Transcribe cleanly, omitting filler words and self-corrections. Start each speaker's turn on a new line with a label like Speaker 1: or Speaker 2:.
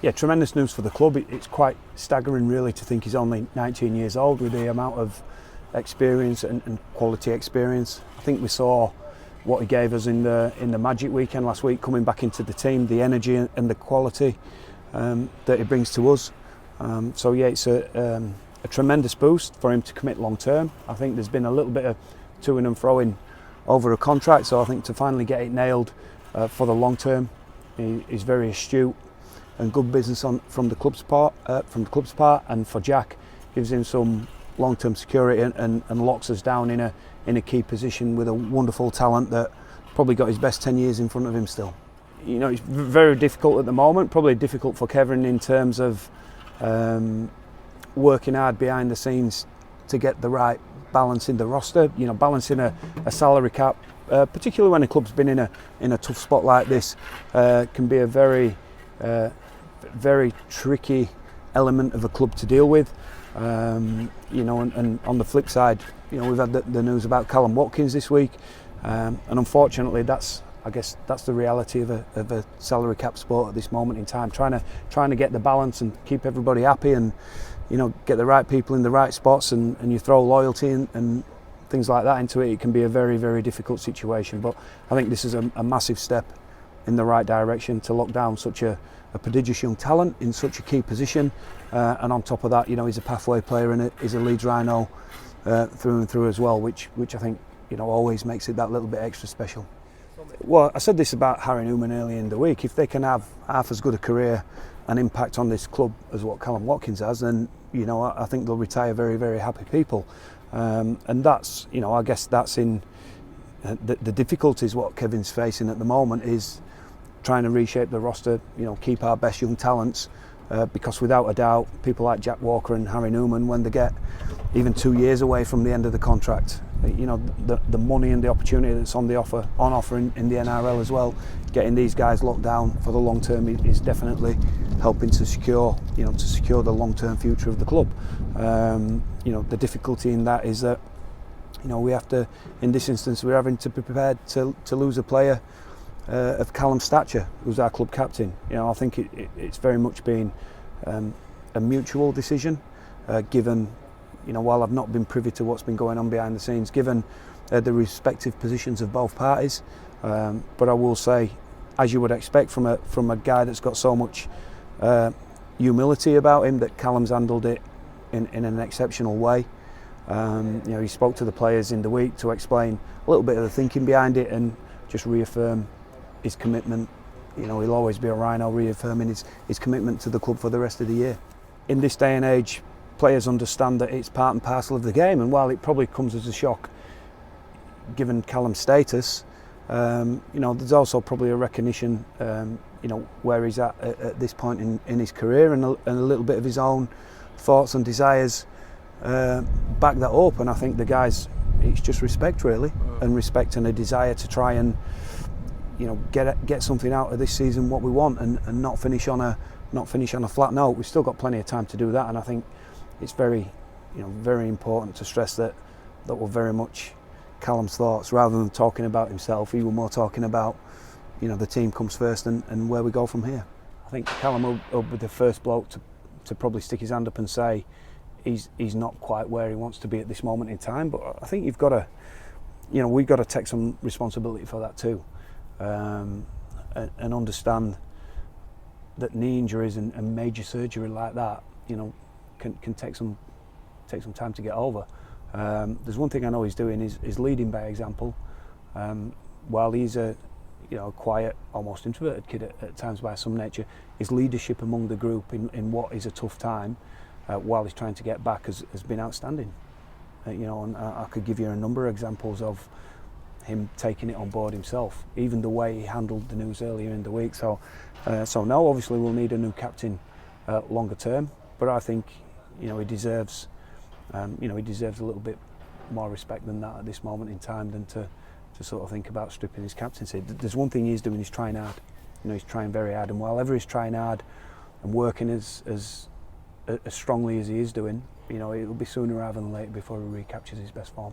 Speaker 1: Yeah, tremendous news for the club. It's quite staggering really to think he's only 19 years old with the amount of experience and quality experience. I think we saw what he gave us in the Magic weekend last week, coming back into the team, the energy and the quality that he brings to us. So yeah, it's a tremendous boost for him to commit long term. I think there's been a little bit of to-ing and fro-ing over a contract, so I think to finally get it nailed for the long term, he's very astute and good business from the club's part. And for Jack, gives him some long-term security and locks us down in a key position with a wonderful talent that probably got his best 10 years in front of him still. You know, it's very difficult at the moment. Probably difficult for Kevin in terms of working hard behind the scenes to get the right balance in the roster. You know, balancing a salary cap, particularly when a club's been in a tough spot like this, can be a very tricky element of a club to deal with. You know, and on the flip side, you know, we've had the news about Kallum Watkins this week, and unfortunately, I guess that's the reality of a salary cap sport at this moment in time. Trying to get the balance and keep everybody happy, and you know, get the right people in the right spots, and you throw loyalty and things like that into it. It can be a very difficult situation. But I think this is a massive step in the right direction to lock down such a prodigious young talent in such a key position, and on top of that, you know, he's a pathway player and he's a Leeds Rhino through and through as well, which I think, you know, always makes it that little bit extra special. Well, I said this about Harry Newman earlier in the week. If they can have half as good a career and impact on this club as what Kallum Watkins has, then, you know, I think they'll retire very happy people. And that's, you know, I guess that's in the difficulties what Kevin's facing at the moment is trying to reshape the roster, you know, keep our best young talents, because without a doubt, people like Jack Walker and Harry Newman, when they get even 2 years away from the end of the contract, you know, the money and the opportunity that's on offer in the NRL as well, getting these guys locked down for the long term is definitely helping to secure the long term future of the club. You know, the difficulty in that is that, you know, we have to, in this instance, we're having to be prepared to lose a player of Callum's stature, who's our club captain. You know, I think it's very much been a mutual decision, given, you know, while I've not been privy to what's been going on behind the scenes, given the respective positions of both parties. But I will say, as you would expect from a guy that's got so much humility about him, that Callum's handled it in an exceptional way. You know, he spoke to the players in the week to explain a little bit of the thinking behind it and just reaffirm his commitment. You know, he'll always be a Rhino, reaffirming his commitment to the club for the rest of the year. In this day and age, players understand that it's part and parcel of the game, and while it probably comes as a shock given Callum's status, you know, there's also probably a recognition, you know, where he's at this point in his career, and a little bit of his own thoughts and desires back that up. And I think the guys, it's just respect really, and respect and a desire to try and, you know, get something out of this season what we want, and not finish on a flat note. We've still got plenty of time to do that, and I think it's very important to stress that were very much Callum's thoughts. Rather than talking about himself, he was more talking about, you know, the team comes first and where we go from here. I think Kallum will be the first bloke to probably stick his hand up and say he's not quite where he wants to be at this moment in time. But I think we've got to take some responsibility for that too, and understand that knee injuries and major surgery like that, you know, can take some time to get over. There's one thing I know he's doing is leading by example. While he's a quiet, almost introverted kid at times by some nature, his leadership among the group in what is a tough time, while he's trying to get back, has been outstanding. You know, and I could give you a number of examples of him taking it on board himself, even the way he handled the news earlier in the week. So now obviously we'll need a new captain longer term, but I think, you know, he deserves a little bit more respect than that at this moment in time, than to sort of think about stripping his captaincy. There's one thing he's doing, he's trying hard. You know, he's trying very hard, and while ever he's trying hard and working as strongly as he is doing, you know, it'll be sooner rather than later before he recaptures his best form.